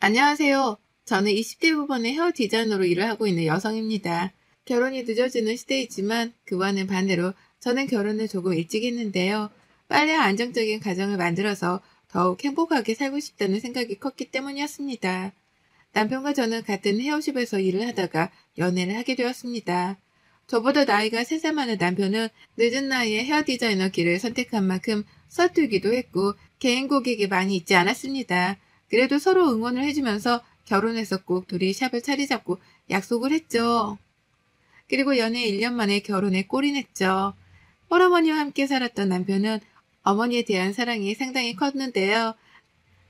안녕하세요. 저는 20대 후반의 헤어 디자이너로 일을 하고 있는 여성입니다. 결혼이 늦어지는 시대이지만 그와는 반대로 저는 결혼을 조금 일찍 했는데요. 빨리 안정적인 가정을 만들어서 더욱 행복하게 살고 싶다는 생각이 컸기 때문이었습니다. 남편과 저는 같은 헤어샵에서 일을 하다가 연애를 하게 되었습니다. 저보다 나이가 3살 많은 남편은 늦은 나이에 헤어 디자이너 길을 선택한 만큼 서툴기도 했고 개인 고객이 많이 있지 않았습니다. 그래도 서로 응원을 해주면서 결혼해서 꼭 둘이 샵을 차리 잡고 약속을 했죠. 그리고 연애 1년 만에 결혼에 골인했죠. 홀어머니와 함께 살았던 남편은 어머니에 대한 사랑이 상당히 컸는데요.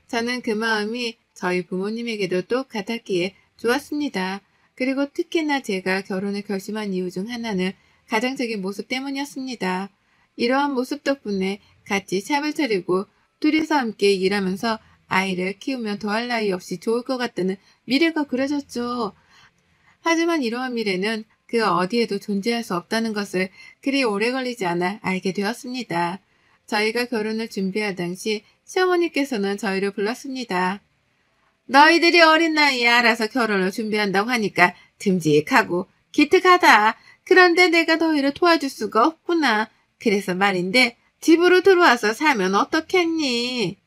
저는 그 마음이 저희 부모님에게도 똑같았기에 좋았습니다. 그리고 특히나 제가 결혼을 결심한 이유 중 하나는 가장적인 모습 때문이었습니다. 이러한 모습 덕분에 같이 샵을 차리고 둘이서 함께 일하면서 아이를 키우면 더할 나위 없이 좋을 것 같다는 미래가 그려졌죠. 하지만 이러한 미래는 그 어디에도 존재할 수 없다는 것을 그리 오래 걸리지 않아 알게 되었습니다. 저희가 결혼을 준비할 당시 시어머니께서는 저희를 불렀습니다. 너희들이 어린 나이에 알아서 결혼을 준비한다고 하니까 듬직하고 기특하다. 그런데 내가 너희를 도와줄 수가 없구나. 그래서 말인데 집으로 들어와서 살면 어떻겠니?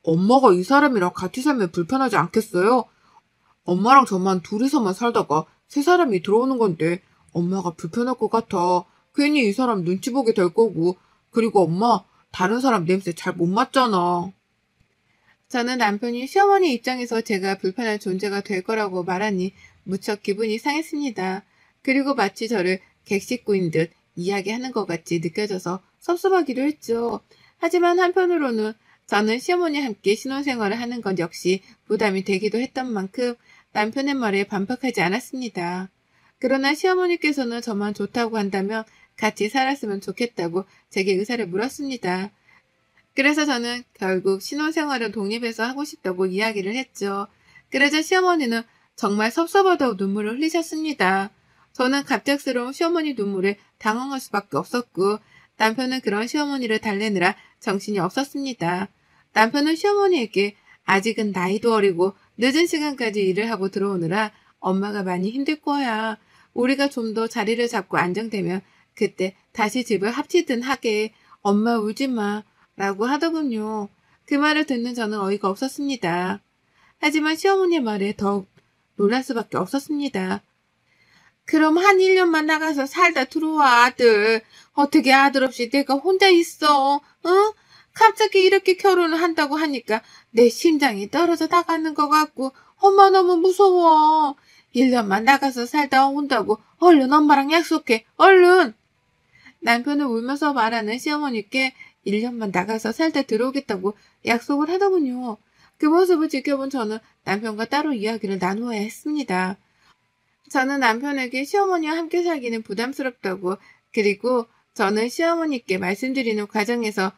엄마가 이 사람이랑 같이 살면 불편하지 않겠어요? 엄마랑 저만 둘이서만 살다가 세 사람이 들어오는 건데 엄마가 불편할 것 같아. 괜히 이 사람 눈치 보게 될 거고. 그리고 엄마, 다른 사람 냄새 잘 못 맡잖아. 저는 남편이 시어머니 입장에서 제가 불편한 존재가 될 거라고 말하니 무척 기분이 상했습니다. 그리고 마치 저를 객식구인 듯 이야기하는 것 같이 느껴져서 섭섭하기도 했죠. 하지만 한편으로는 저는 시어머니와 함께 신혼생활을 하는 건 역시 부담이 되기도 했던 만큼 남편의 말에 반박하지 않았습니다. 그러나 시어머니께서는 저만 좋다고 한다면 같이 살았으면 좋겠다고 제게 의사를 물었습니다. 그래서 저는 결국 신혼생활을 독립해서 하고 싶다고 이야기를 했죠. 그러자 시어머니는 정말 섭섭하다고 눈물을 흘리셨습니다. 저는 갑작스러운 시어머니 눈물에 당황할 수밖에 없었고 남편은 그런 시어머니를 달래느라 정신이 없었습니다. 남편은 시어머니에게 아직은 나이도 어리고 늦은 시간까지 일을 하고 들어오느라 엄마가 많이 힘들 거야. 우리가 좀 더 자리를 잡고 안정되면 그때 다시 집을 합치든 하게. 엄마 울지 마. 라고 하더군요. 그 말을 듣는 저는 어이가 없었습니다. 하지만 시어머니의 말에 더욱 놀랄 수밖에 없었습니다. 그럼 한 1년만 나가서 살다 들어와, 아들. 어떻게 아들 없이 내가 혼자 있어, 응? 갑자기 이렇게 결혼을 한다고 하니까 내 심장이 떨어져 나가는 것 같고 엄마 너무 무서워. 1년만 나가서 살다 온다고 얼른 엄마랑 약속해, 얼른. 남편은 울면서 말하는 시어머니께 1년만 나가서 살다 들어오겠다고 약속을 하더군요. 그 모습을 지켜본 저는 남편과 따로 이야기를 나누어야 했습니다. 저는 남편에게 시어머니와 함께 살기는 부담스럽다고, 그리고 저는 시어머니께 말씀드리는 과정에서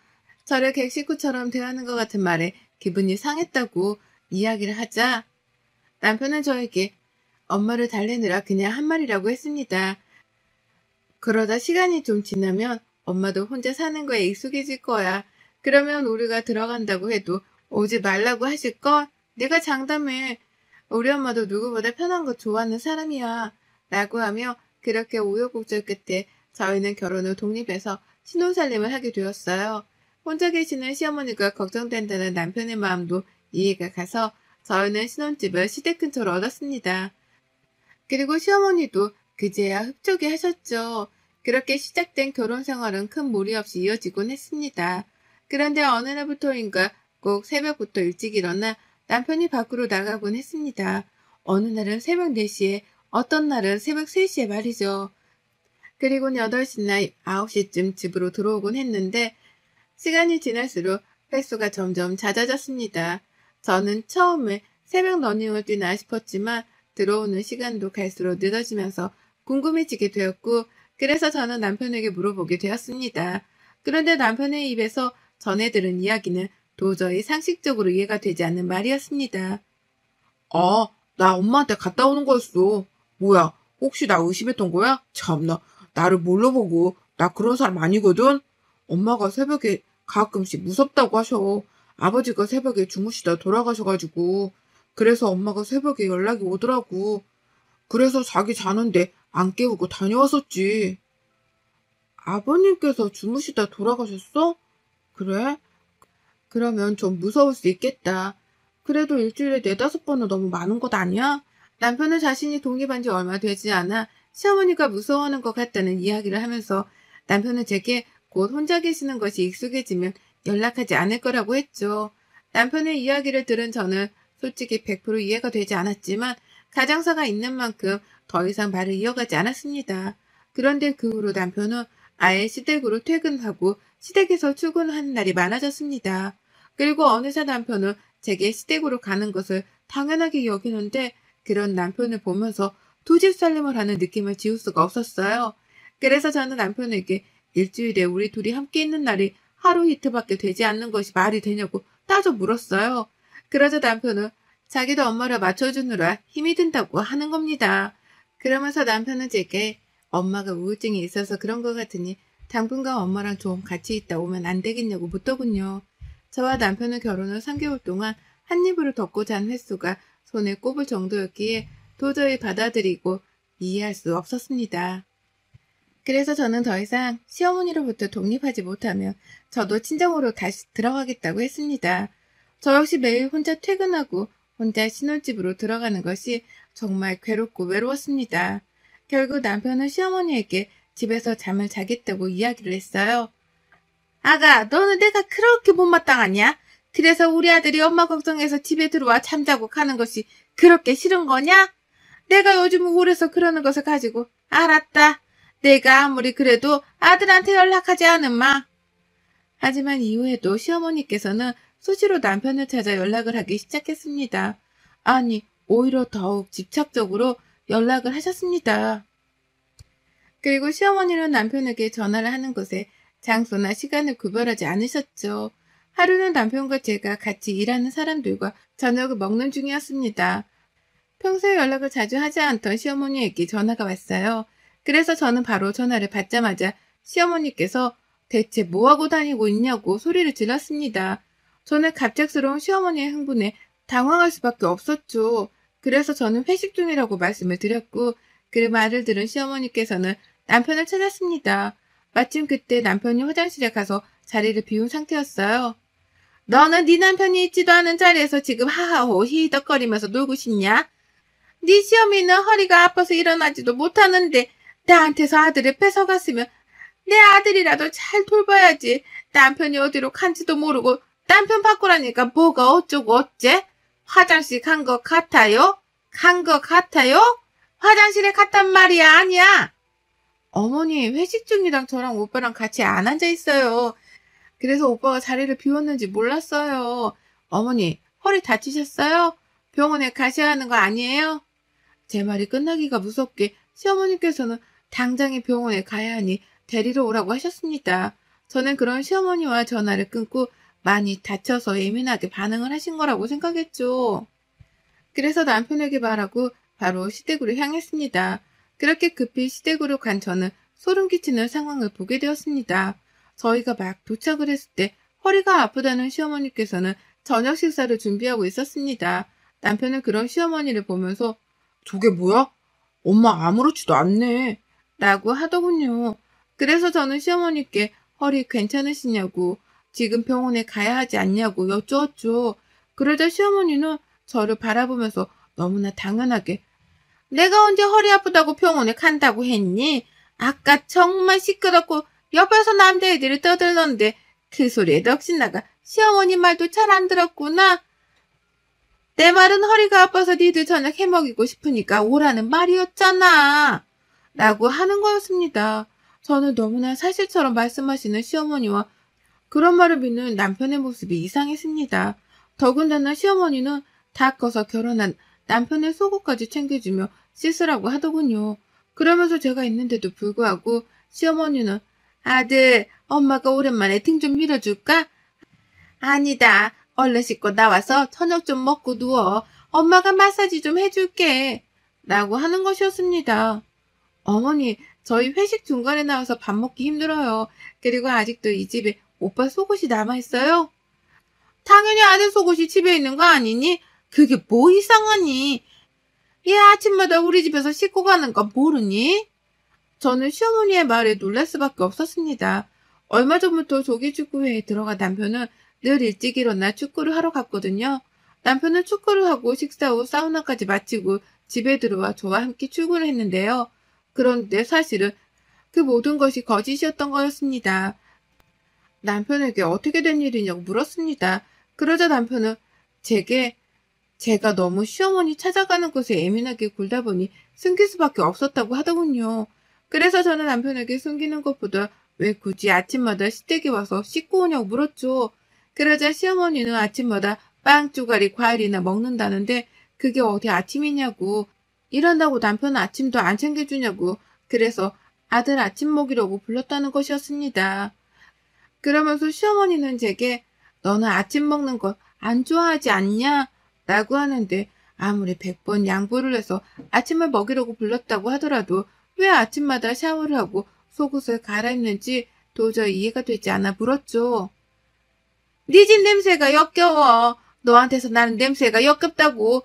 저를 객식구처럼 대하는 것 같은 말에 기분이 상했다고 이야기를 하자 남편은 저에게 엄마를 달래느라 그냥 한 말이라고 했습니다. 그러다 시간이 좀 지나면 엄마도 혼자 사는 거에 익숙해질 거야. 그러면 우리가 들어간다고 해도 오지 말라고 하실걸? 내가 장담해. 우리 엄마도 누구보다 편한 거 좋아하는 사람이야. 라고 하며 그렇게 우여곡절 끝에 저희는 결혼을 독립해서 신혼살림을 하게 되었어요. 혼자 계시는 시어머니가 걱정된다는 남편의 마음도 이해가 가서 저희는 신혼집을 시댁 근처로 얻었습니다. 그리고 시어머니도 그제야 흡족해 하셨죠. 그렇게 시작된 결혼 생활은 큰 무리 없이 이어지곤 했습니다. 그런데 어느 날부터인가 꼭 새벽부터 일찍 일어나 남편이 밖으로 나가곤 했습니다. 어느 날은 새벽 4시에, 어떤 날은 새벽 3시에 말이죠. 그리고는 8시나 9시쯤 집으로 들어오곤 했는데 시간이 지날수록 횟수가 점점 잦아졌습니다. 저는 처음에 새벽 러닝을 뛰나 싶었지만 들어오는 시간도 갈수록 늦어지면서 궁금해지게 되었고 그래서 저는 남편에게 물어보게 되었습니다. 그런데 남편의 입에서 전해 들은 이야기는 도저히 상식적으로 이해가 되지 않는 말이었습니다. 아, 나 엄마한테 갔다 오는 거였어. 뭐야, 혹시 나 의심했던 거야? 참나, 나를 뭘로 보고. 나 그런 사람 아니거든? 엄마가 새벽에 가끔씩 무섭다고 하셔. 아버지가 새벽에 주무시다 돌아가셔가지고. 그래서 엄마가 새벽에 연락이 오더라고. 그래서 자기 자는데 안 깨우고 다녀왔었지. 아버님께서 주무시다 돌아가셨어? 그래? 그러면 좀 무서울 수 있겠다. 그래도 일주일에 4~5번은 너무 많은 것 아니야? 남편은 자신이 독립한 지 얼마 되지 않아 시어머니가 무서워하는 것 같다는 이야기를 하면서 남편은 제게 곧 혼자 계시는 것이 익숙해지면 연락하지 않을 거라고 했죠. 남편의 이야기를 들은 저는 솔직히 100% 이해가 되지 않았지만 가장사가 있는 만큼 더 이상 말을 이어가지 않았습니다. 그런데 그 후로 남편은 아예 시댁으로 퇴근하고 시댁에서 출근하는 날이 많아졌습니다. 그리고 어느새 남편은 제게 시댁으로 가는 것을 당연하게 여기는데 그런 남편을 보면서 두 집 살림을 하는 느낌을 지울 수가 없었어요. 그래서 저는 남편에게 일주일에 우리 둘이 함께 있는 날이 하루 이틀밖에 되지 않는 것이 말이 되냐고 따져 물었어요. 그러자 남편은 자기도 엄마를 맞춰주느라 힘이 든다고 하는 겁니다. 그러면서 남편은 제게 엄마가 우울증이 있어서 그런 것 같으니 당분간 엄마랑 좀 같이 있다 오면 안 되겠냐고 묻더군요. 저와 남편은 결혼 후 3개월 동안 한 이불을 덮고 잔 횟수가 손에 꼽을 정도였기에 도저히 받아들이고 이해할 수 없었습니다. 그래서 저는 더 이상 시어머니로부터 독립하지 못하면 저도 친정으로 다시 들어가겠다고 했습니다. 저 역시 매일 혼자 퇴근하고 혼자 신혼집으로 들어가는 것이 정말 괴롭고 외로웠습니다. 결국 남편은 시어머니에게 집에서 잠을 자겠다고 이야기를 했어요. 아가, 너는 내가 그렇게 못마땅하냐? 그래서 우리 아들이 엄마 걱정해서 집에 들어와 잠자고 가는 것이 그렇게 싫은 거냐? 내가 요즘 우울해서 그러는 것을 가지고 알았다. 내가 아무리 그래도 아들한테 연락하지 않은마. 하지만 이후에도 시어머니께서는 수시로 남편을 찾아 연락을 하기 시작했습니다. 아니, 오히려 더욱 집착적으로 연락을 하셨습니다. 그리고 시어머니는 남편에게 전화를 하는 것에 장소나 시간을 구별하지 않으셨죠. 하루는 남편과 제가 같이 일하는 사람들과 저녁을 먹는 중이었습니다. 평소에 연락을 자주 하지 않던 시어머니에게 전화가 왔어요. 그래서 저는 바로 전화를 받자마자 시어머니께서 대체 뭐하고 다니고 있냐고 소리를 질렀습니다. 저는 갑작스러운 시어머니의 흥분에 당황할 수밖에 없었죠. 그래서 저는 회식 중이라고 말씀을 드렸고 그 말을 들은 시어머니께서는 남편을 찾았습니다. 마침 그때 남편이 화장실에 가서 자리를 비운 상태였어요. 너는 네 남편이 있지도 않은 자리에서 지금 하하호 히덕거리면서 놀고 싶냐? 네 시어미는 허리가 아파서 일어나지도 못하는데 나한테서 아들을 뺏어갔으면 내 아들이라도 잘 돌봐야지. 남편이 어디로 간지도 모르고 남편 바꾸라니까 뭐가 어쩌고 어째? 화장실 간 것 같아요? 간 것 같아요? 화장실에 갔단 말이야 아니야. 어머니 회식 중이랑 저랑 오빠랑 같이 안 앉아 있어요. 그래서 오빠가 자리를 비웠는지 몰랐어요. 어머니 허리 다치셨어요? 병원에 가셔야 하는 거 아니에요? 제 말이 끝나기가 무섭게 시어머니께서는 당장에 병원에 가야 하니 데리러 오라고 하셨습니다. 저는 그런 시어머니와 전화를 끊고 많이 다쳐서 예민하게 반응을 하신 거라고 생각했죠. 그래서 남편에게 말하고 바로 시댁으로 향했습니다. 그렇게 급히 시댁으로 간 저는 소름 끼치는 상황을 보게 되었습니다. 저희가 막 도착을 했을 때 허리가 아프다는 시어머니께서는 저녁 식사를 준비하고 있었습니다. 남편은 그런 시어머니를 보면서 저게 뭐야? 엄마 아무렇지도 않네. 라고 하더군요. 그래서 저는 시어머니께 허리 괜찮으시냐고 지금 병원에 가야 하지 않냐고 여쭈었죠. 그러자 시어머니는 저를 바라보면서 너무나 당연하게 내가 언제 허리 아프다고 병원에 간다고 했니? 아까 정말 시끄럽고 옆에서 남자애들이 떠들던데 그 소리에 넋이 나가 시어머니 말도 잘 안 들었구나. 내 말은 허리가 아파서 니들 저녁 해먹이고 싶으니까 오라는 말이었잖아. 라고 하는 거였습니다. 저는 너무나 사실처럼 말씀하시는 시어머니와 그런 말을 믿는 남편의 모습이 이상했습니다. 더군다나 시어머니는 다 커서 결혼한 남편의 속옷까지 챙겨주며 씻으라고 하더군요. 그러면서 제가 있는데도 불구하고 시어머니는 아들, 엄마가 오랜만에 등 좀 밀어줄까? 아니다. 얼른 씻고 나와서 저녁 좀 먹고 누워. 엄마가 마사지 좀 해줄게. 라고 하는 것이었습니다. 어머니, 저희 회식 중간에 나와서 밥 먹기 힘들어요. 그리고 아직도 이 집에 오빠 속옷이 남아있어요? 당연히 아들 속옷이 집에 있는 거 아니니? 그게 뭐 이상하니? 얘 아침마다 우리 집에서 씻고 가는 거 모르니? 저는 시어머니의 말에 놀랄 수밖에 없었습니다. 얼마 전부터 조기축구회에 들어간 남편은 늘 일찍 일어나 축구를 하러 갔거든요. 남편은 축구를 하고 식사 후 사우나까지 마치고 집에 들어와 저와 함께 출근을 했는데요. 그런데 사실은 그 모든 것이 거짓이었던 거였습니다. 남편에게 어떻게 된 일이냐고 물었습니다. 그러자 남편은 제가 너무 시어머니 찾아가는 것에 예민하게 굴다 보니 숨길 수밖에 없었다고 하더군요. 그래서 저는 남편에게 숨기는 것보다 왜 굳이 아침마다 시댁에 와서 씻고 오냐고 물었죠. 그러자 시어머니는 아침마다 빵, 쪼가리, 과일이나 먹는다는데 그게 어디 아침이냐고. 일한다고 남편은 아침도 안 챙겨주냐고. 그래서 아들 아침 먹이려고 불렀다는 것이었습니다. 그러면서 시어머니는 제게 너는 아침 먹는 거 안 좋아하지 않냐? 라고 하는데 아무리 100번 양보를 해서 아침을 먹이려고 불렀다고 하더라도 왜 아침마다 샤워를 하고 속옷을 갈아입는지 도저히 이해가 되지 않아 물었죠. 네 집 냄새가 역겨워. 너한테서 나는 냄새가 역겹다고.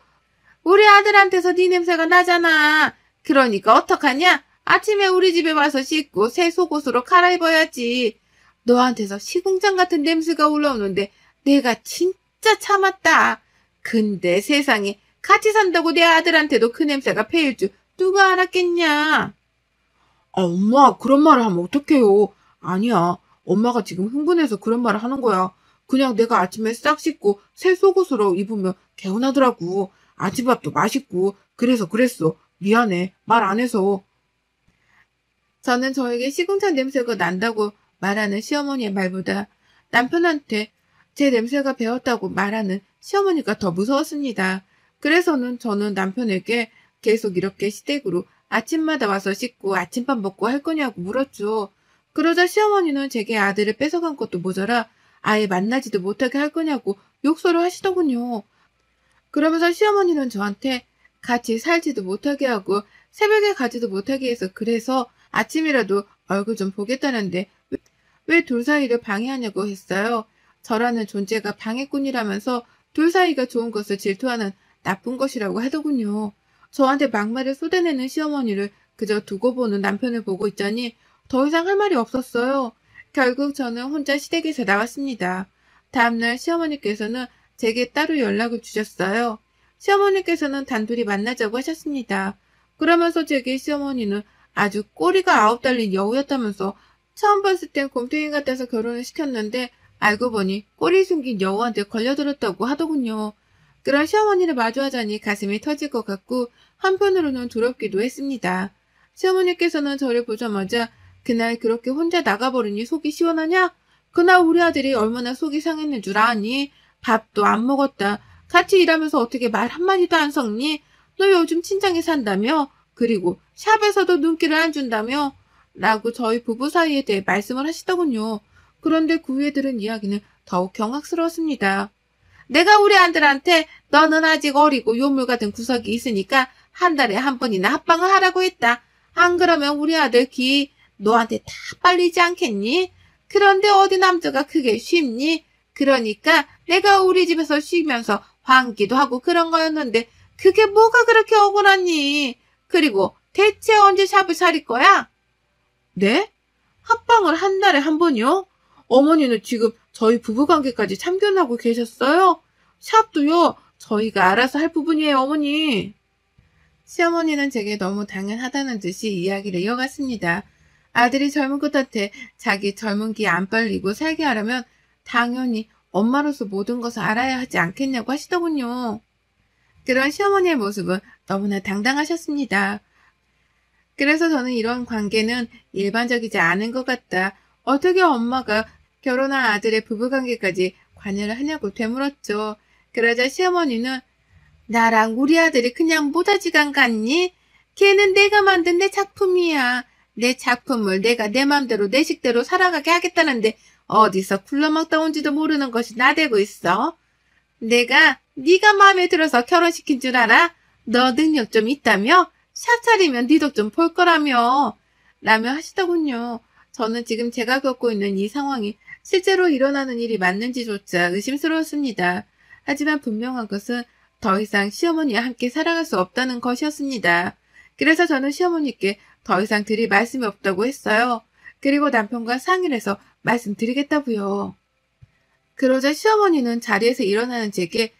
우리 아들한테서 네 냄새가 나잖아. 그러니까 어떡하냐? 아침에 우리 집에 와서 씻고 새 속옷으로 갈아입어야지. 너한테서 시궁창 같은 냄새가 올라오는데 내가 진짜 참았다. 근데 세상에 같이 산다고 내 아들한테도 그 냄새가 배일 줄 누가 알았겠냐. 엄마, 그런 말을 하면 어떡해요. 아니야. 엄마가 지금 흥분해서 그런 말을 하는 거야. 그냥 내가 아침에 싹 씻고 새 속옷으로 입으면 개운하더라고. 아침밥도 맛있고. 그래서 그랬어. 미안해. 말 안 해서. 저는 저에게 시궁창 냄새가 난다고 말하는 시어머니의 말보다 남편한테 제 냄새가 배었다고 말하는 시어머니가 더 무서웠습니다. 그래서는 저는 남편에게 계속 이렇게 시댁으로 아침마다 와서 씻고 아침밥 먹고 할 거냐고 물었죠. 그러자 시어머니는 제게 아들을 뺏어간 것도 모자라 아예 만나지도 못하게 할 거냐고 욕설을 하시더군요. 그러면서 시어머니는 저한테 같이 살지도 못하게 하고 새벽에 가지도 못하게 해서 그래서 아침이라도 얼굴 좀 보겠다는데 왜 둘 사이를 방해하냐고 했어요. 저라는 존재가 방해꾼이라면서 둘 사이가 좋은 것을 질투하는 나쁜 것이라고 하더군요. 저한테 막말을 쏟아내는 시어머니를 그저 두고 보는 남편을 보고 있자니 더 이상 할 말이 없었어요. 결국 저는 혼자 시댁에서 나왔습니다. 다음날 시어머니께서는 제게 따로 연락을 주셨어요. 시어머니께서는 단둘이 만나자고 하셨습니다. 그러면서 제게 시어머니는 아주 꼬리가 9 달린 여우였다면서 처음 봤을 땐 곰탱이 같아서 결혼을 시켰는데 알고 보니 꼬리 숨긴 여우한테 걸려들었다고 하더군요. 그런 시어머니를 마주하자니 가슴이 터질 것 같고 한편으로는 두렵기도 했습니다. 시어머니께서는 저를 보자마자 그날 그렇게 혼자 나가버리니 속이 시원하냐? 그날 우리 아들이 얼마나 속이 상했는 줄 아니? 밥도 안 먹었다. 같이 일하면서 어떻게 말 한마디도 안 섞니? 너 요즘 친정에 산다며? 그리고 샵에서도 눈길을 안 준다며? 라고 저희 부부 사이에 대해 말씀을 하시더군요. 그런데 그 후에 들은 이야기는 더욱 경악스러웠습니다. 내가 우리 아들한테 너는 아직 어리고 요물 같은 구석이 있으니까 한 달에 한 번이나 합방을 하라고 했다. 안 그러면 우리 아들 기 너한테 다 빨리지 않겠니? 그런데 어디 남자가 그게 쉽니? 그러니까 내가 우리 집에서 쉬면서 환기도 하고 그런 거였는데 그게 뭐가 그렇게 억울하니? 그리고 대체 언제 샵을 차릴 거야? 네? 합방을 한 달에 한 번이요? 어머니는 지금 저희 부부관계까지 참견하고 계셨어요? 샵도요, 저희가 알아서 할 부분이에요, 어머니. 시어머니는 제게 너무 당연하다는 듯이 이야기를 이어갔습니다. 아들이 젊은 끝한테 자기 젊은 기 안 빨리고 살게 하려면 당연히 엄마로서 모든 것을 알아야 하지 않겠냐고 하시더군요. 그런 시어머니의 모습은 너무나 당당하셨습니다. 그래서 저는 이런 관계는 일반적이지 않은 것 같다. 어떻게 엄마가 결혼한 아들의 부부관계까지 관여를 하냐고 되물었죠. 그러자 시어머니는 나랑 우리 아들이 그냥 모자지간 같니? 걔는 내가 만든 내 작품이야. 내 작품을 내가 내 맘대로 내 식대로 살아가게 하겠다는데 어디서 굴러먹다 온지도 모르는 것이 나대고 있어. 내가 네가 마음에 들어서 결혼시킨 줄 알아? 너 능력 좀 있다며? 샵 차리면 네 덕 좀 볼 거라며. 라며 하시더군요. 저는 지금 제가 겪고 있는 이 상황이 실제로 일어나는 일이 맞는지조차 의심스러웠습니다. 하지만 분명한 것은 더 이상 시어머니와 함께 살아갈 수 없다는 것이었습니다. 그래서 저는 시어머니께 더 이상 드릴 말씀이 없다고 했어요. 그리고 남편과 상의를 해서 말씀드리겠다고요. 그러자 시어머니는 자리에서 일어나는 제게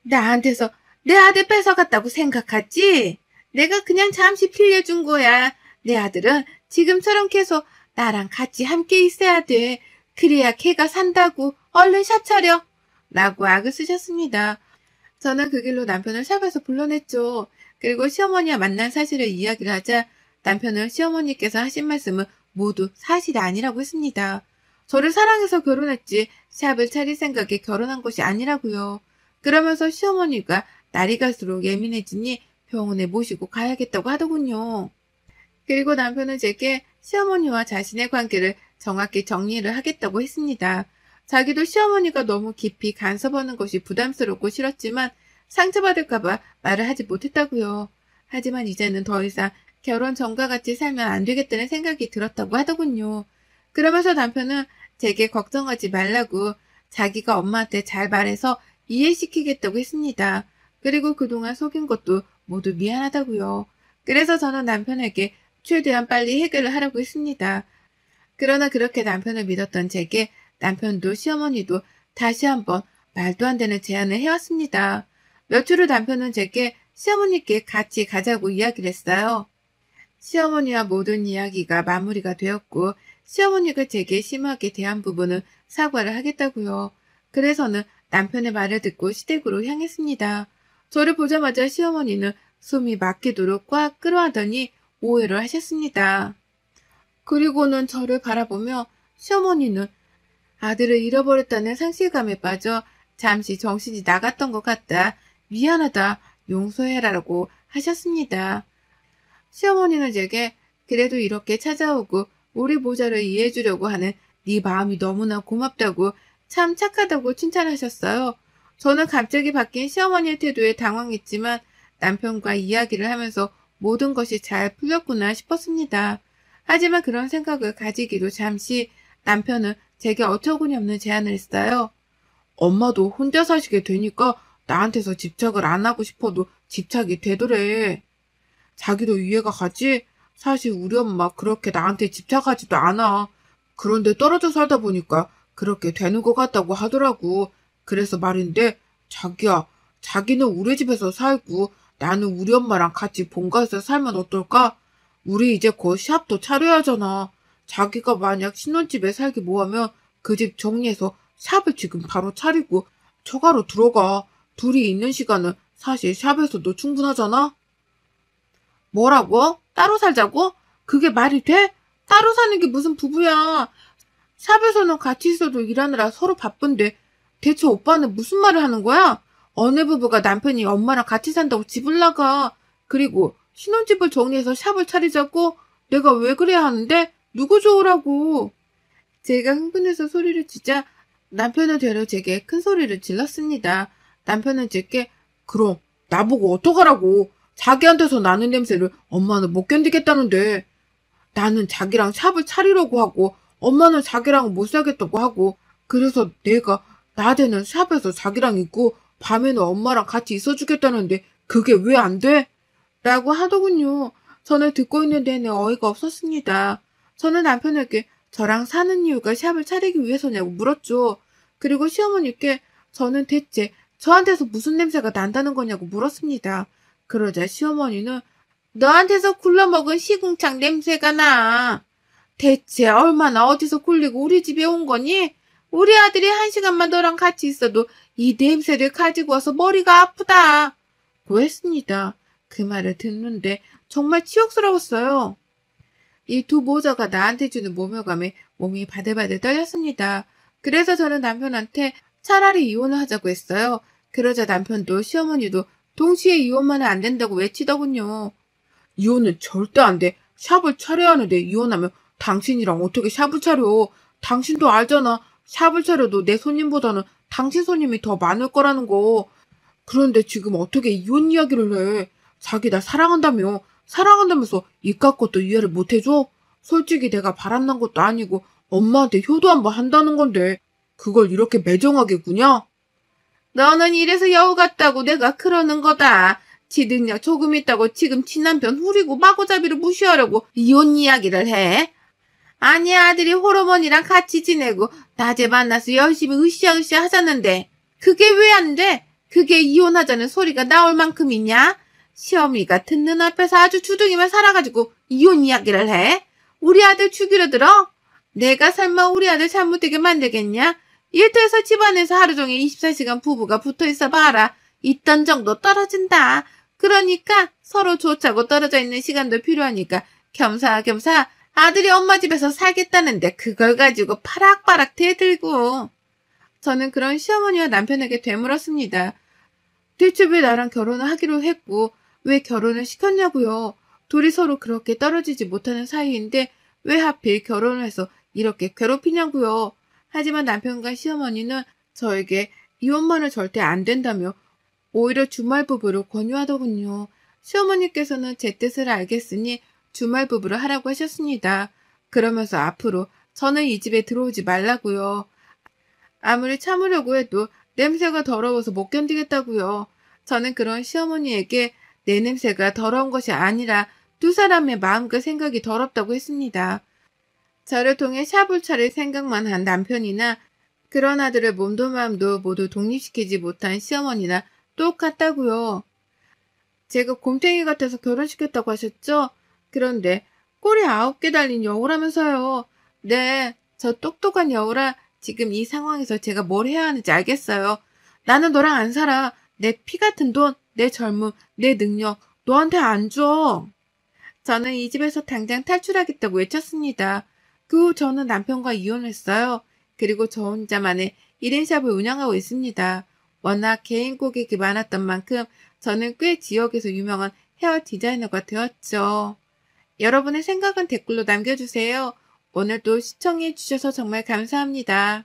나한테서 내 아들 뺏어갔다고 생각하지? 내가 그냥 잠시 빌려준 거야. 내 아들은 지금처럼 계속 나랑 같이 함께 있어야 돼. 그래야 걔가 산다고. 얼른 샵 차려. 라고 악을 쓰셨습니다. 저는 그 길로 남편을 샵에서 불러냈죠. 그리고 시어머니와 만난 사실을 이야기를 하자 남편은 시어머니께서 하신 말씀은 모두 사실이 아니라고 했습니다. 저를 사랑해서 결혼했지 샵을 차릴 생각에 결혼한 것이 아니라고요. 그러면서 시어머니가 날이 갈수록 예민해지니 병원에 모시고 가야겠다고 하더군요. 그리고 남편은 제게 시어머니와 자신의 관계를 정확히 정리를 하겠다고 했습니다. 자기도 시어머니가 너무 깊이 간섭하는 것이 부담스럽고 싫었지만 상처받을까봐 말을 하지 못했다고요. 하지만 이제는 더 이상 결혼 전과 같이 살면 안 되겠다는 생각이 들었다고 하더군요. 그러면서 남편은 제게 걱정하지 말라고 자기가 엄마한테 잘 말해서 이해시키겠다고 했습니다. 그리고 그동안 속인 것도 모두 미안하다고요. 그래서 저는 남편에게 최대한 빨리 해결을 하라고 했습니다. 그러나 그렇게 남편을 믿었던 제게 남편도 시어머니도 다시 한번 말도 안 되는 제안을 해왔습니다. 며칠 후 남편은 제게 시어머니께 같이 가자고 이야기를 했어요. 시어머니와 모든 이야기가 마무리가 되었고 시어머니가 제게 심하게 대한 부분은 사과를 하겠다고요. 그래서는 남편의 말을 듣고 시댁으로 향했습니다. 저를 보자마자 시어머니는 숨이 막히도록 꽉 끌어하더니 오해를 하셨습니다. 그리고는 저를 바라보며 시어머니는 아들을 잃어버렸다는 상실감에 빠져 잠시 정신이 나갔던 것 같다. 미안하다. 용서해라라고 하셨습니다. 시어머니는 제게 그래도 이렇게 찾아오고 우리 모자를 이해해주려고 하는 네 마음이 너무나 고맙다고 참 착하다고 칭찬하셨어요. 저는 갑자기 바뀐 시어머니의 태도에 당황했지만 남편과 이야기를 하면서 모든 것이 잘 풀렸구나 싶었습니다. 하지만 그런 생각을 가지기도 잠시 남편은 제게 어처구니 없는 제안을 했어요. 엄마도 혼자 사시게 되니까 나한테서 집착을 안 하고 싶어도 집착이 되더래. 자기도 이해가 가지? 사실 우리 엄마 그렇게 나한테 집착하지도 않아. 그런데 떨어져 살다 보니까 그렇게 되는 것 같다고 하더라고. 그래서 말인데 자기야, 자기는 우리 집에서 살고 나는 우리 엄마랑 같이 본가에서 살면 어떨까? 우리 이제 곧 샵도 차려야 하잖아. 자기가 만약 신혼집에 살기 뭐하면 그 집 정리해서 샵을 지금 바로 차리고 처가로 들어가. 둘이 있는 시간은 사실 샵에서도 충분하잖아? 뭐라고? 따로 살자고? 그게 말이 돼? 따로 사는 게 무슨 부부야. 샵에서는 같이 있어도 일하느라 서로 바쁜데 대체 오빠는 무슨 말을 하는 거야? 어느 부부가 남편이 엄마랑 같이 산다고 집을 나가. 그리고 신혼집을 정리해서 샵을 차리자고? 내가 왜 그래야 하는데? 누구 좋으라고? 제가 흥분해서 소리를 치자 남편을 되려 제게 큰 소리를 질렀습니다. 남편은 제게 그럼 나보고 어떡하라고. 자기한테서 나는 냄새를 엄마는 못 견디겠다는데. 나는 자기랑 샵을 차리려고 하고 엄마는 자기랑 못 살겠다고 하고 그래서 내가 낮에는 샵에서 자기랑 있고 밤에는 엄마랑 같이 있어주겠다는데 그게 왜 안 돼? 라고 하더군요. 저는 듣고 있는 내내 어이가 없었습니다. 저는 남편에게 저랑 사는 이유가 샵을 차리기 위해서냐고 물었죠. 그리고 시어머니께 저는 대체 저한테서 무슨 냄새가 난다는 거냐고 물었습니다. 그러자 시어머니는 너한테서 굴러먹은 시궁창 냄새가 나. 대체 얼마나 어디서 굴리고 우리 집에 온 거니? 우리 아들이 1시간만 너랑 같이 있어도 이 냄새를 가지고 와서 머리가 아프다. 고 했습니다. 그 말을 듣는데 정말 치욕스러웠어요. 이 두 모자가 나한테 주는 모멸감에 몸이 바들바들 떨렸습니다. 그래서 저는 남편한테 차라리 이혼을 하자고 했어요. 그러자 남편도 시어머니도 동시에 이혼만은 안 된다고 외치더군요. 이혼은 절대 안 돼. 샵을 차려야 하는데 이혼하면 당신이랑 어떻게 샵을 차려. 당신도 알잖아. 샵을 차려도 내 손님보다는 당신 손님이 더 많을 거라는 거. 그런데 지금 어떻게 이혼 이야기를 해. 자기 나 사랑한다며. 사랑한다면서 이깟 것도 이해를 못 해줘? 솔직히 내가 바람난 것도 아니고 엄마한테 효도 한번 한다는 건데 그걸 이렇게 매정하게 구냐? 너는 이래서 여우 같다고 내가 그러는 거다. 지 능력 조금 있다고 지금 친남편 후리고 마구잡이로 무시하려고 이혼 이야기를 해? 아니 아들이 호르몬이랑 같이 지내고 낮에 만나서 열심히 으쌰으쌰 하자는데 그게 왜 안 돼? 그게 이혼하자는 소리가 나올 만큼이냐? 시어미가 듣는 앞에서 아주 주둥이만 살아가지고 이혼 이야기를 해? 우리 아들 죽이려 들어? 내가 설마 우리 아들 잘못되게 만들겠냐? 일터에서 집안에서 하루 종일 24시간 부부가 붙어있어 봐라. 있던 정도 떨어진다. 그러니까 서로 좋자고 떨어져 있는 시간도 필요하니까 겸사겸사 아들이 엄마 집에서 살겠다는데 그걸 가지고 파락파락 대들고. 저는 그런 시어머니와 남편에게 되물었습니다. 대체 왜 나랑 결혼을 하기로 했고 왜 결혼을 시켰냐고요. 둘이 서로 그렇게 떨어지지 못하는 사이인데 왜 하필 결혼을 해서 이렇게 괴롭히냐고요. 하지만 남편과 시어머니는 저에게 이혼만은 절대 안 된다며 오히려 주말 부부로 권유하더군요. 시어머니께서는 제 뜻을 알겠으니 주말 부부를 하라고 하셨습니다. 그러면서 앞으로 저는 이 집에 들어오지 말라고요. 아무리 참으려고 해도 냄새가 더러워서 못 견디겠다고요. 저는 그런 시어머니에게 내 냄새가 더러운 것이 아니라 두 사람의 마음과 생각이 더럽다고 했습니다. 저를 통해 샵을 차릴 생각만 한 남편이나 그런 아들을 몸도 마음도 모두 독립시키지 못한 시어머니나 똑같다고요. 제가 곰탱이 같아서 결혼시켰다고 하셨죠? 그런데 꼬리 9개 달린 여우라면서요. 네, 저 똑똑한 여우라 지금 이 상황에서 제가 뭘 해야 하는지 알겠어요. 나는 너랑 안 살아. 내 피 같은 돈, 내 젊음, 내 능력 너한테 안 줘. 저는 이 집에서 당장 탈출하겠다고 외쳤습니다. 그 후 저는 남편과 이혼했어요. 그리고 저 혼자만의 1인샵을 운영하고 있습니다. 워낙 개인 고객이 많았던 만큼 저는 꽤 지역에서 유명한 헤어 디자이너가 되었죠. 여러분의 생각은 댓글로 남겨주세요. 오늘도 시청해주셔서 정말 감사합니다.